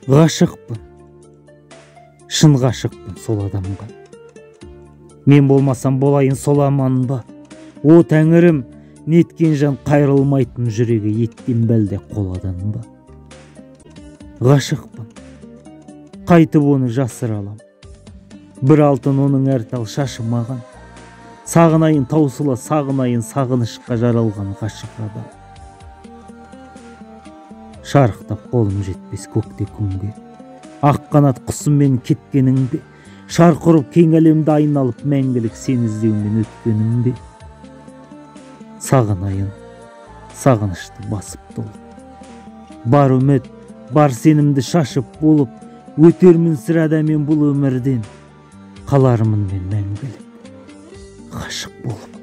Ғашықпын, шын ғашықпын сол адамға. Мен болмасам болайын сол аман ба? О тәңірім, неткен жан қайрылмайтын жүрегі еттен бәлде қоладан ба? Ғашықпын, қайтып оны жасыра алам. Бір алтын оның әр тал шашы маған. Сағынайын таусыла, сағынайын сағынышқа жаралған ғашық адам. Шарықтап қолым жетпес көкте күнге, ақ қанат құсыммен кеткеніңде, шарқ ұрып кең әлемді айналып мәңгілік сен іздеумен өткенімде. Сағынайын, сағынышты басып толып, бар үміт, бар сенімді шашып болып, өтермін сірәда мен бұл өмірден, қалармын мен мәңгілік ғашық болып.